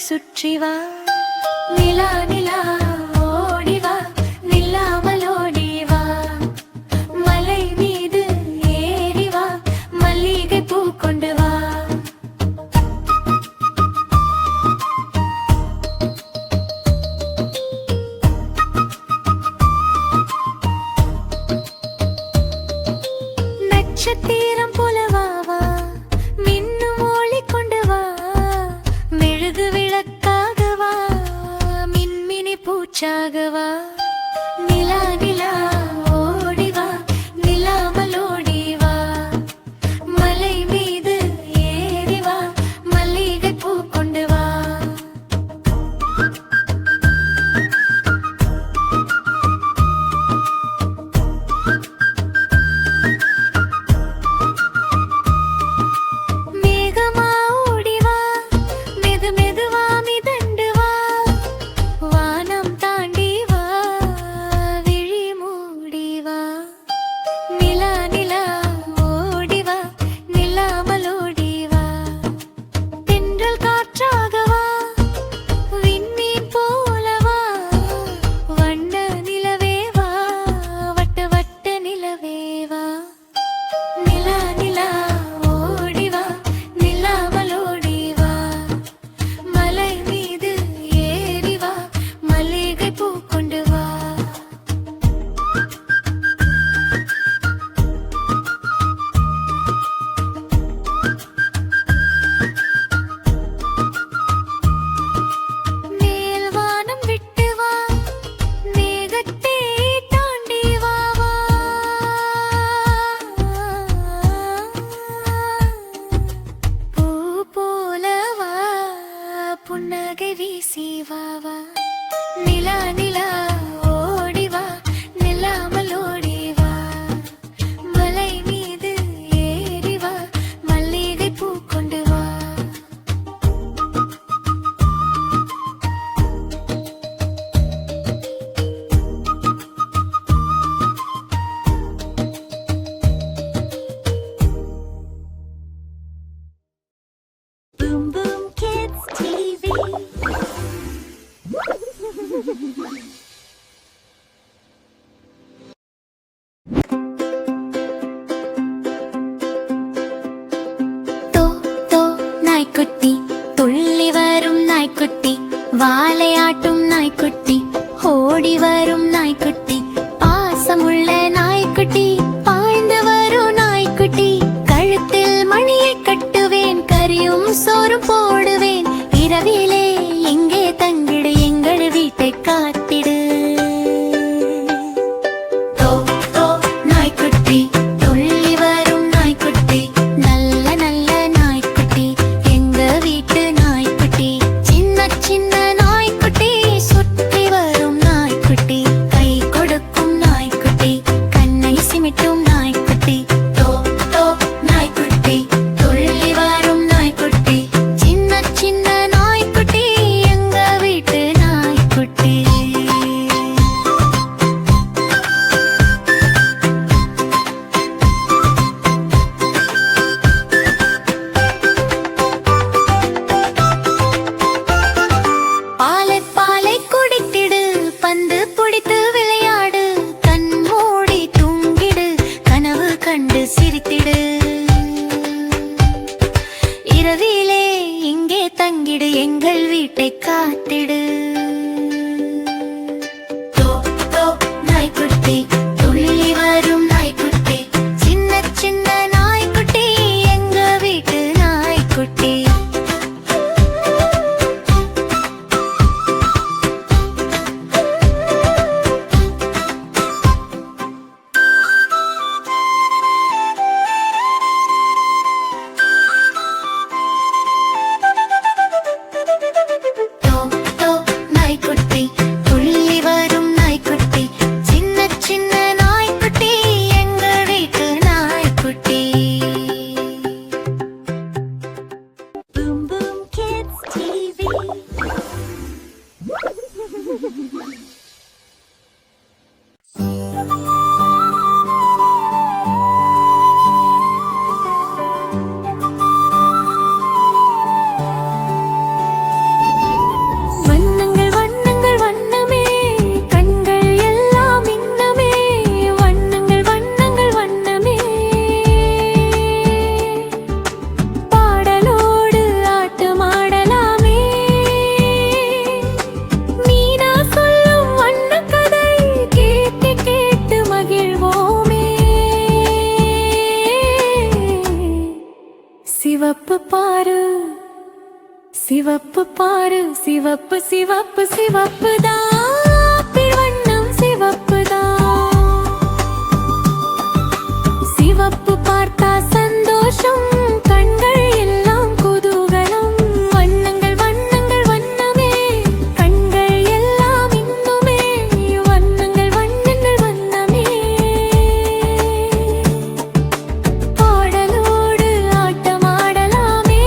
சுற்றி வா நிலா நிலா ஓடி வா நில்லாமல் ஓடி வா மலை மீது ஏறி வா மல்லிகை பூ கொண்டு வா நட்சத்திரம் போல வா வா மின்னும் ஒளி கொண்டு வா மெழுகு விளக்காக வா மின்மினி பூச்சாக வா நிலா நிலா ஓடி வா நில்லாமல் ஓடி வா மலை மீது ஏறி வா மல்லிகை பூ கொண்டு வா நிலா நிலா ஓடி வா நில்லாமல் ஓடி வா மலை மீது ஏறி வா மல்லிகை பூ கொண்டு வா Boom Boom Kids TV. நாய்க்குட்டி துள்ளி வரும் நாய்க்குட்டி வாலையாட்டும் நாய்க்குட்டி ஓடி வரும் நாய்க்குட்டி பாசமுள்ள நாய்க்குட்டி பாய்ந்து வரும் நாய்க்குட்டி கழுத்தில் மணியை கட்டுவேன் கரியும் சோறும் போடுவேன் இரவிலே எங்கே தங்கிடு எங்கள் வீட்டை காத்திடு நாய்க்குட்டி துள்ளி வரும் நாய்க்குட்டி நல்ல நல்ல நாய்க்குட்டி எங்க வீட்டு நாய்க்குட்டி சின்ன சின்ன நாய்க்குட்டி சுற்றி வரும் நாய்க்குட்டி கை கொடுக்கும் நாய்க்குட்டி கண்ணை சிமிட்டும் நாய்க்குட்டி நாய்க்குட்டி துள்ளி வரும் நாய்க்குட்டி சின்ன சின்ன நாய்க்குட்டி எங்க வீட்டு நாய்க்குட்டி பாலை பாலை குடித்திடு பந்து பிடித்து விளையாடு கண் மூடி தூங்கிடு கனவு கண்டு சிரித்திடு இரவிலே இங்கே தங்கிடு எங்கள் வீட்டை காத்திடு நாய்க்குட்டி துள்ளி வரும் நாய்க்குட்டி சின்ன சின்ன நாய்க்குட்டி எங்க வீட்டு நாய்க்குட்டி சிவப்பு பாரு சிவப்பு சிவப்பு சிவப்பு தான் வண்ணம் சிவப்பு தான் சிவப்பு பார்த்தா சந்தோஷம் கண்கள் எல்லாம் குதூகலம் வண்ணங்கள் வண்ணங்கள் வண்ணமே கண்கள் எல்லாம் இன்னுமே வண்ணங்கள் வண்ணங்கள் வண்ணமே பாடலோடு ஆட்டமாடலாமே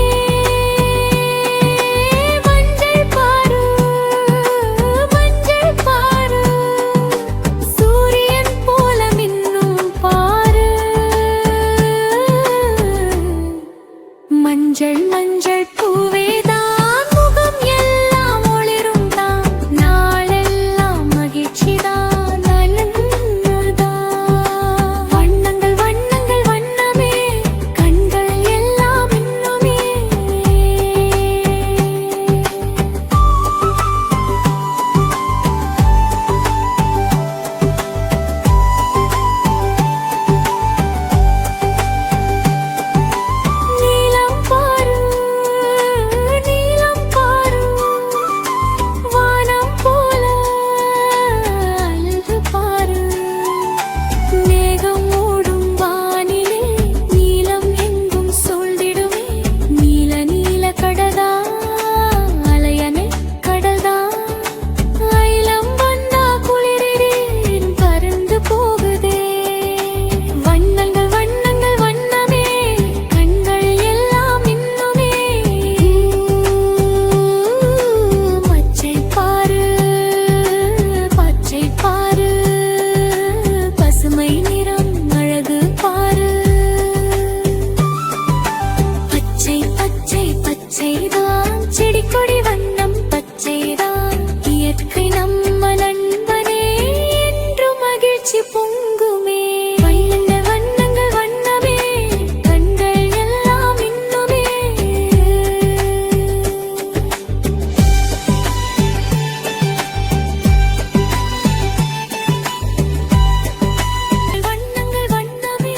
மஞ்சள் பாரு சூரியன் போல மின்னும் பாரு மஞ்சள் மஞ்சள் பூவேதான் முகம் எல்லாம் ஒளிரும் தான் நாளெல்லாம் மகிழ்ச்சிதான் நலன்தான் வண்ணங்கள் வண்ணங்கள் வண்ணமே கண்கள் எல்லாம் இன்னுமே நீலம் பாரு வானம் போல அழகு பாரு மேகம் மூடும் வானிலே நீலம் எங்கும் சூழ்ந்திடுமே நீல நீல கடதா அலையணை கடல்தா அயிலம் வந்தா குளிரில் பறந்து போகுதே வண்ணங்கள் வண்ணங்கள் வண்ணமே கண்கள் எல்லாம் இன்னுமே பச்சை பாரு பசுமை நிறம் அழகு பாரு பச்சை பச்சை பச்சைதான் செடி கொடி வண்ணம் பச்சைதான் இயற்கை நம்ம நண்பனே என்று மகிழ்ச்சி பொங்குமே வண்ணங்கள் வண்ணங்கள் வண்ணமே கண்கள் எல்லாம் இன்னுமே வண்ணங்கள் வண்ணமே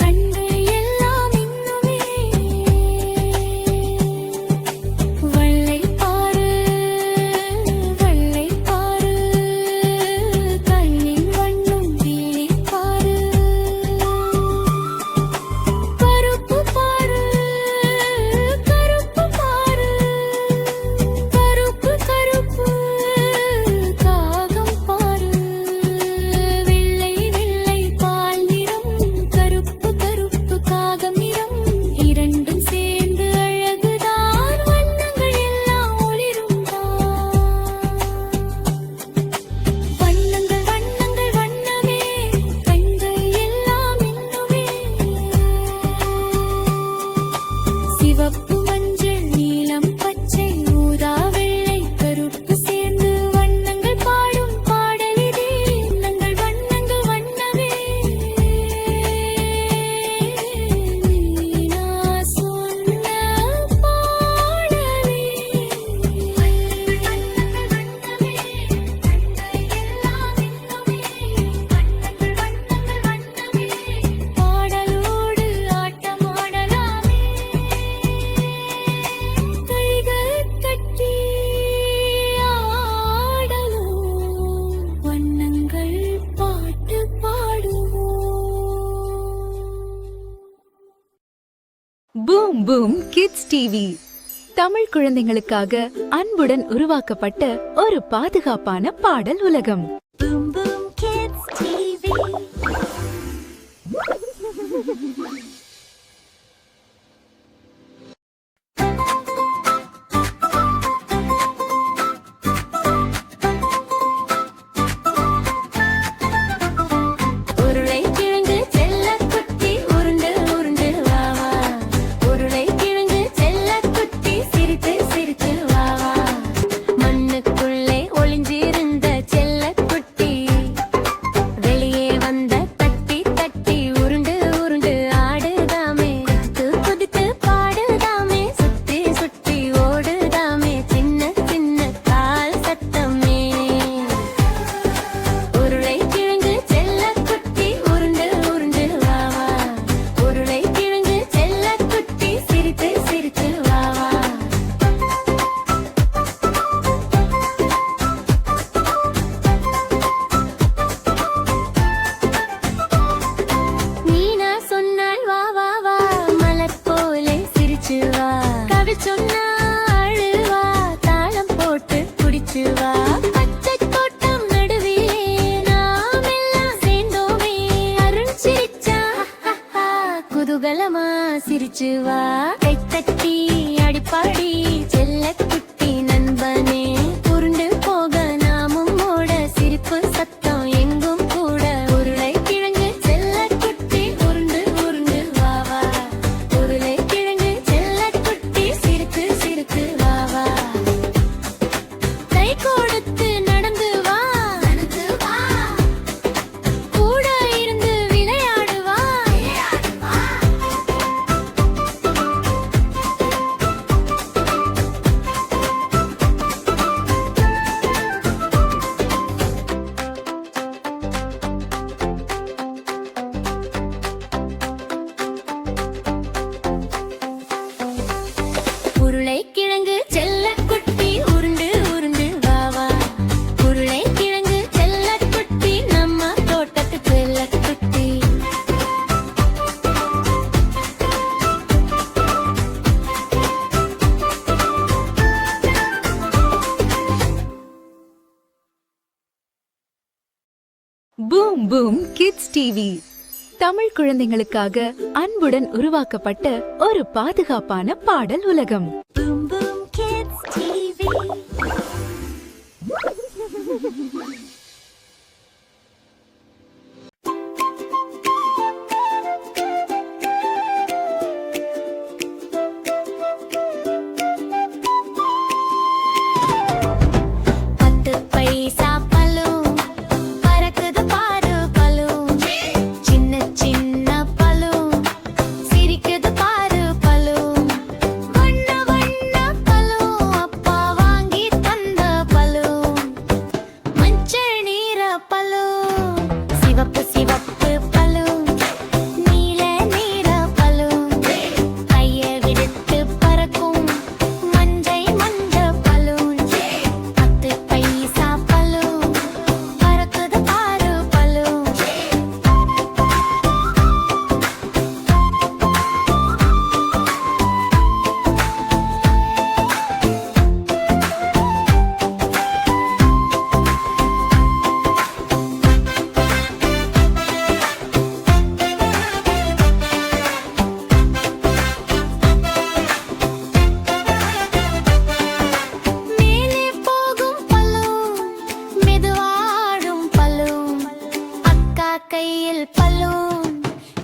கண்கள் எல்லாம் இன்னுமே வெள்ளை பாரு கண்ணின் வண்ணம் வெள்ளை பாரு கருப்பு பாரு கருப்பு காகம் பாரு வெள்ளை பால் நிறம் கருப்பு காகம் நிறம் இரண்டும் சேர்ந்து அழகுதான் வண்ணங்கள் எல்லாம் ஒளிரும் வண்ணங்கள் வண்ணங்கள் வண்ணமே கண்கள் எல்லாம் இன்னுமே சிவப்பு மஞ்சள் நீலம் பச்சை ஊதா வெள்ளை கருப்பு சேர்ந்து வண்ணங்கள் பாடும் பாடலிதே எண்ணங்கள் வண்ணங்கள் வண்ணமே நீனா சொன்ன பாடலே வண்ணங்கள் வண்ணங்கள் வண்ணமே பாடலோடு ஆட்டமாடலாமே கைகள் கட்டி ஆடலும் வண்ணங்கள் பாட்டு பாடுவோம் boom boom kids TV Tamil குழந்தைகளுக்காக அன்புடன் உருவாக்கப்பட்ட ஒரு பாதுகாப்பான பாடல் உலகம். Boom Boom Kids TV. உருளைக்கிழங்கு செல்லக்குட்டி உருண்டு உருண்டு வா வா உருளைக்கிழங்கு செல்லக்குட்டி சிரித்து சிரித்து வா வா மண்ணுக்குள்ளே ஒளிஞ்சிருந்த செல்லக்குட்டி வெளியே வந்த தட்டி தட்டி உருண்டு உருண்டு ஆடு கொஞ்சு வா கைத்தட்டி அடிப்பாடி செல்ல குட்டி நண்பனே உருண்டு போக நாமும் ஓட சிரிப்பு சத்தம் எங்கும் கூட உருளை கிழங்கு செல்ல குட்டி உருண்டு உருண்டு வா வா உருளை கிழங்கு செல்ல குட்டி சிரிக்கு சிரிக்கு வா வா கை கொடுத்து நடந்து வா கூட இருந்து விளையாடு வா உருளை கிழங்கு செல்ல குட்டி உருண்டு உருண்டு வா வா உருளை கிழங்கு செல்ல குட்டி நம்ம தோட்டத்து செல்ல குட்டி boom boom kids TV Tamil குழந்தைகளுக்காக அன்புடன் உருவாக்கப்பட்ட ஒரு பாதுகாப்பான பாடல் உலகம். Boom Boom Kids TV. பத்து பைசா பலூன் பறக்குது பாரு பலூன் சின்ன சின்ன பலூன் சிரிக்குது பாரு பலூன் வண்ண வண்ண பலூன் அப்பா வாங்கி தந்த பலூன் மஞ்சள் நீர பலூன் சிவப்பு சிவப்பு பலூன் நீல நீல பலூன் கைய விடுத்து பறக்கும் மஞ்சை மஞ்ச பலூன் பத்து பைசா பலூன் பறக்குது பாரு பலூன் மேலே போகும் பலூன் மெதுவாடும் பலூன் அக்கா கையில் பலூன்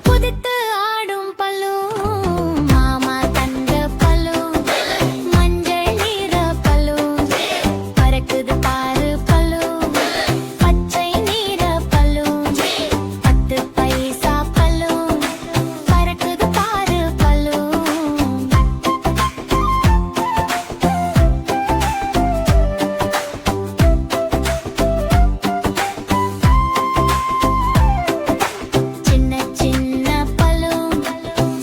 குதித்து ஆடும் பலூன் மாமா தந்த பலூன் மஞ்சள் நீர பலூன் பறக்குது பாரு பலூன் பச்சை நீர பலூன் பத்து பைசா பலூன் பறக்குது பாரு பலூன் சின்ன சின்ன பலூன்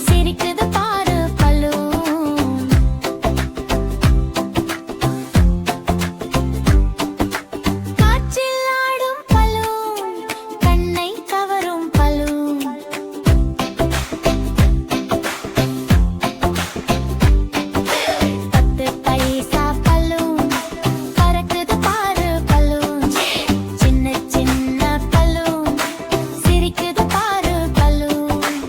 சிரிக்குது பாரு பலூன் காற்றில் ஆடும் பலூன் கண்ணை கவரும் பலூன் பத்து பைசா பலூன் பறக்குது பாரு பலூன் சின்ன சின்ன பலூன் சிரிக்குது பாரு balloon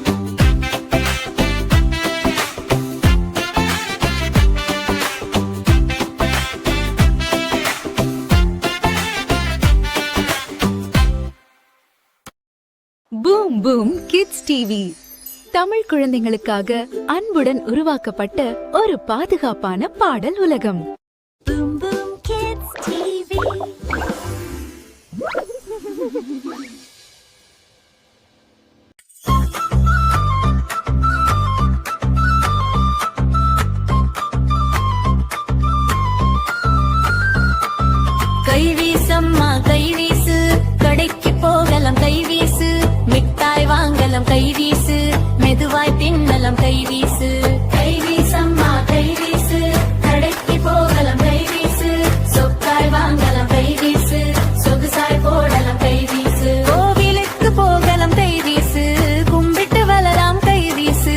boom boom kids TV Tamil குழந்தைகளுக்காக அன்புடன் உருவாக்கப்பட்ட ஒரு பாதுகாப்பான பாடல் உலகம். Boom Boom Kids TV. Kaiveesamma Kaiveesu கடைக்கு போகலாம் கைவீசு மிட்டாய் வாங்கலாம் கைவீசு மெதுவாய் தின்னலாம் கைவீசு கைவீசம்மா கைவீசு கடைக்கு போகலாம் கைவீசு சொக்காய் வாங்கலாம் கைவீசு சொகுசாய் போடலாம் கைவீசு கோவிலுக்கு போகலாம் கைவீசு கும்பிட்டு வளராம் கைவீசு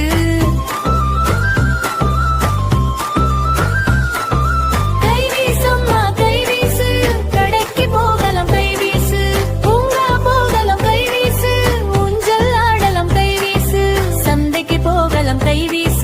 கைவீசம்மா கைவீசு கடைக்கு போகலாம் கைவீசு பூங்கா போகலாம் கைவீசு ஊஞ்சல் ஆடலாம் கைவீசு சந்தைக்கு போகலாம் கைவீசு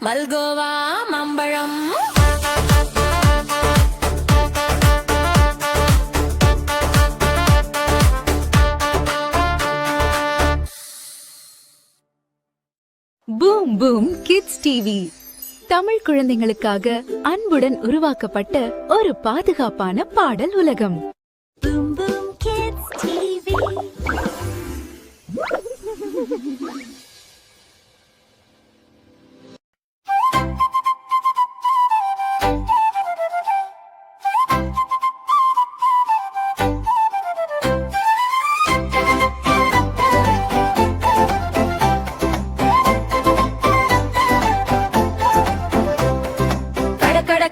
மல்கோவா மாம்பழம் boom boom kids TV Tamil குழந்தைகளுக்காக அன்புடன் உருவாக்கப்பட்ட ஒரு பாதுகாப்பான பாடல் உலகம். Boom Boom Kids TV.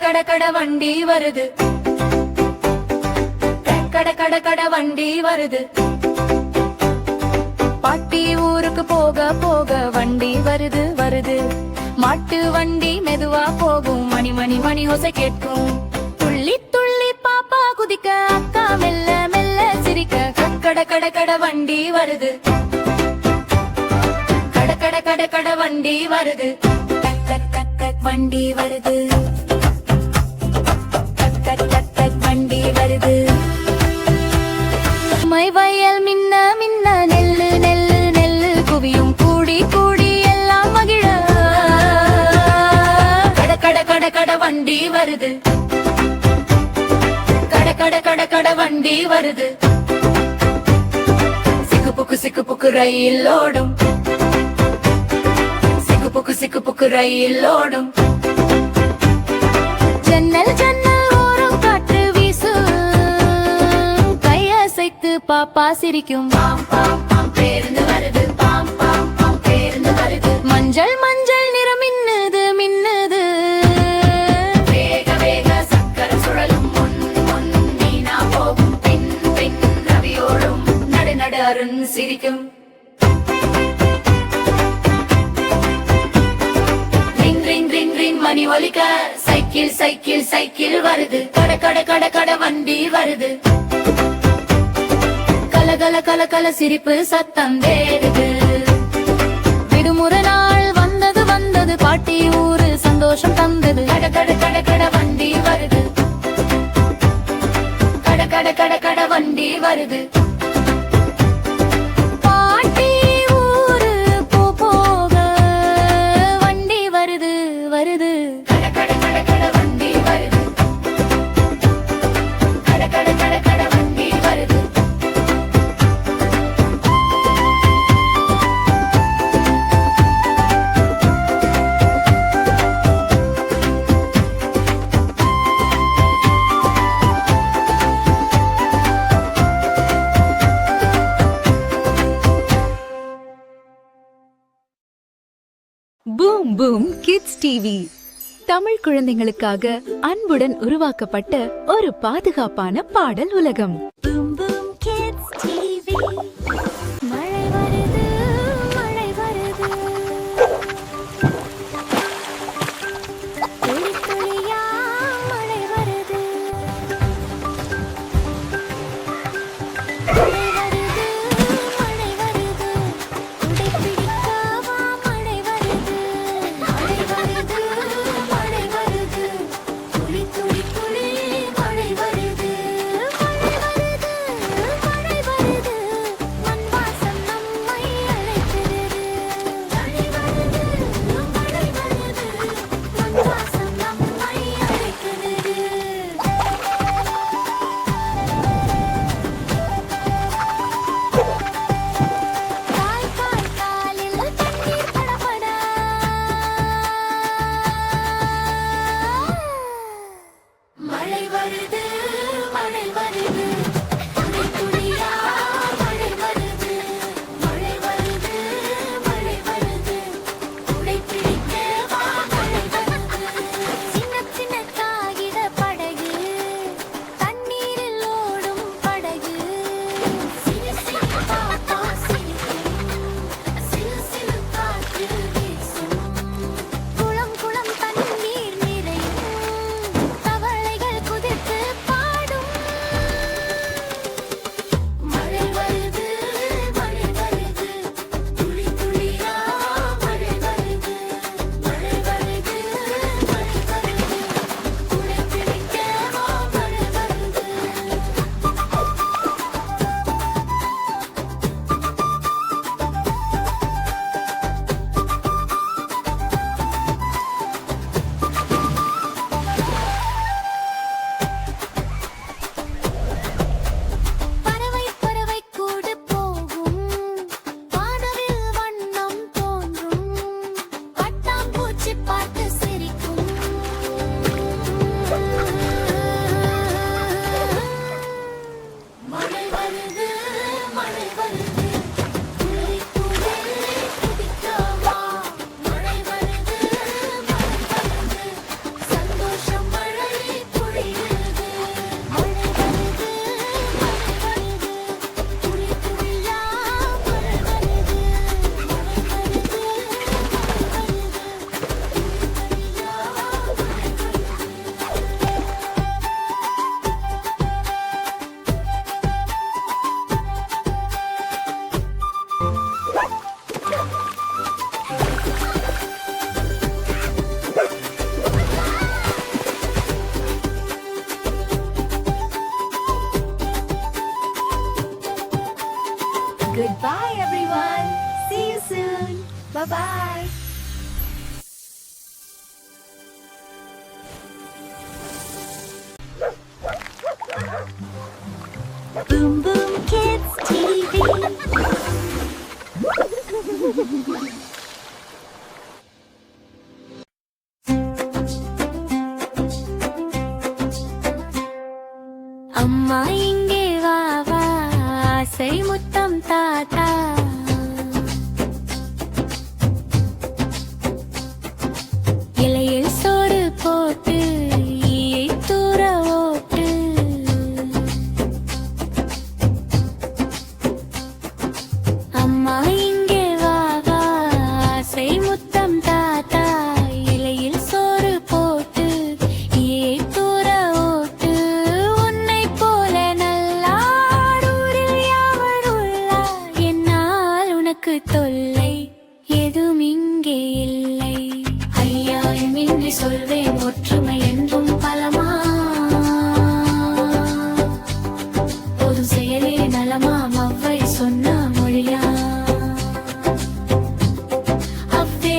கட கட வண்டி வருது, கட கட கட வண்டி வருது, பாட்டி ஊருக்கு போக போக வண்டி வருது வருது, மாட்டு வண்டி மெதுவா போகும், மணி மணி மணி ஓசை கேட்கும், துள்ளி துள்ளி பாப்பா குதிக்க, அக்கா மெல்ல மெல்ல சிரிக்க, கட கட கட வண்டி வருது, கட கட கட கட வண்டி வருது, வண்டி வருது, வண்டி வருது, மை வயல் மின்ன மின்ன நெல்லு நெல்லு நெல்லு குவியும், கூடி கூடி எல்லாம் மகிழ, கட கட கட கட வண்டி வருது, கட கட கட கட வண்டி வருது, சிக்கு புக்கு ரயில் ஓடும், சிக்கு புக்கு ரயில் ஓடும், ஜன்னல் ஜன்னல் ஓரம் காற்று வீசு, கையசைத்து பாப்பா சிரிக்கும், பாம் பாம் பாம் பேருந்து வருது, பாம் பாம் பாம் பேருந்து வருது, மஞ்சள் மஞ்சள் நிறம் மின்னுது மின்னுது, வேக வேக சக்கர சுழலும், முன் முன் மீனா போகும், பின் பின் ரவியோடும், நடு நடு அருண் சிரிக்கும், மணி ஒலிக்க, சைக்கிள் சைக்கிள் சைக்கிள் வருது, கட கட கட கட வண்டி வருது, கல கல கல கல சிரிப்பு சத்தம் வேறுது, விடுமுறை நாள் வந்தது வந்தது, பாட்டி ஊரு சந்தோஷம் தந்தது, கட கட கட கட வண்டி வருது, கட கட கட கட வண்டி வருது, பாட்டி ஊரு போக வண்டி வருது வருது, கட கட கட கட வண்டி வருது, கட கட கட கட வண்டி வருது, boom boom kids TV Tamil குழந்தைகளுக்காக அன்புடன் உருவாக்கப்பட்ட ஒரு பாதுகாப்பான பாடல் உலகம். Boom Boom Kids TV. மழை வருது மழை வருது, துளி துளியா மழை வருது, மழை வருது மழை வருது, குடை பிடிக்கவா மழை வருது, மழை வருது மழை வருது, துளி துளி துளி மழை வருது, மழை வருது. Bye-bye. Boom Boom Kids TV. அம்மா இங்கே வா வா, ஆசை முத்தம் தாத்தா. இலையில் சோறு போட்டு ஈயை தூர ஓட்டு. அம்மா இங்கே வா வா, ஆசை முத்தம் தாத்தா. இலையில் சோறு போட்டு ஈயை தூர ஓட்டு. உன்னை போல நல்லாரூரில் யாவர் உள்ளார். என்னால் உனக்கு தொல்லை எதுவும் இங்கே இல்லை. ஐயா என்று சொல்வேன், ஒற்றுமை என்றும் பலமா. பொது செயலே நலமா, அவ்வை சொன்ன மொழியா. அவ்வே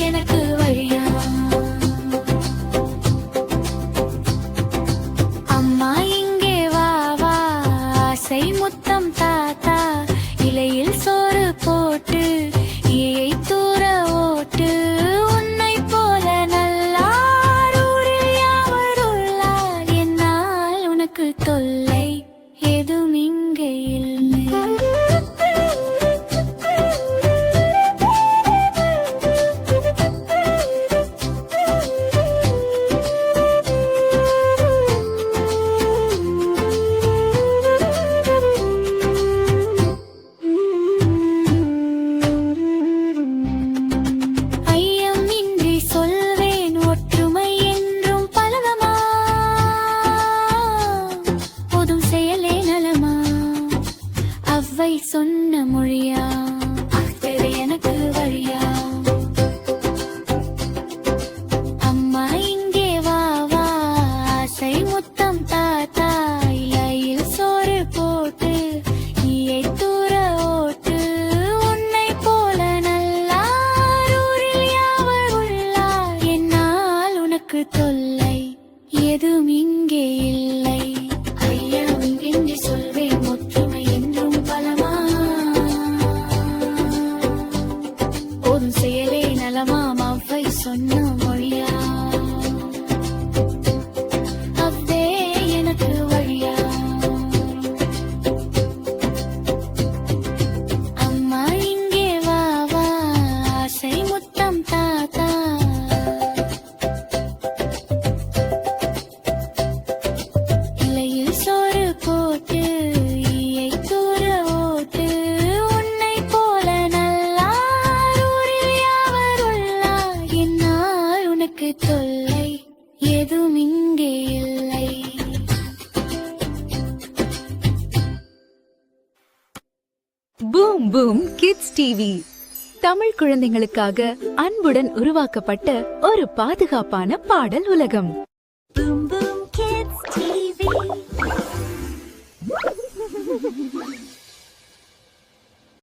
எனக்கு வழியா. அம்மா இங்கே வா வா, ஆசை முத்தம் தாத்தா. இலையில் சோறு போட்டு ஈயை தூர ஓட்டு. உன்னை போல நல்லாரூரில் யாவர் உள்ளார். என்னால் உனக்கு தொல்லை எதுவும் இங்கே இல்லை. ஐயம் இன்றி சொல்வேன், ஒற்றுமை என்றும் பலவமா. பொதும் செயலே நலமா, அவ்வை சொன்ன மொழியா. அஃது எனக்கு வழியா. அம்மா இங்கே வா வா, ஆசை முத்தம் தாத்தா. இலையில் சோறு போட்டு ஈயை தூர ஓட்டு. உன்னை போல நல்லாரூரில் யாவர் உள்ளார். என்னால் உனக்கு தொல்லை எதுவும் இங்கே இல்லை. ஐயா என்று சொல்வேன், ஒற்றுமை என்றும் பலமா. பொது செயலே நலமாம், அவ்வை சொன்ன மொழியா. அவ்வே எனக்கு வழியா. அம்மா இங்கே வா வா, ஆசை முத்தம் தாத்தா. இலையில் சோறு போட்டு ஈயை தூர ஓட்டு. உன்னை போல நல்லாரூரில் யாவர் உள்ளார். என்னால் உனக்கு தொல்லை எதுவும் இங்கே இல்லை. Boom boom kids TV Tamil குழந்தைகளுக்காக அன்புடன் உருவாக்கப்பட்ட ஒரு பாதுகாப்பான பாடல் உலகம். Boom Boom Kids TV.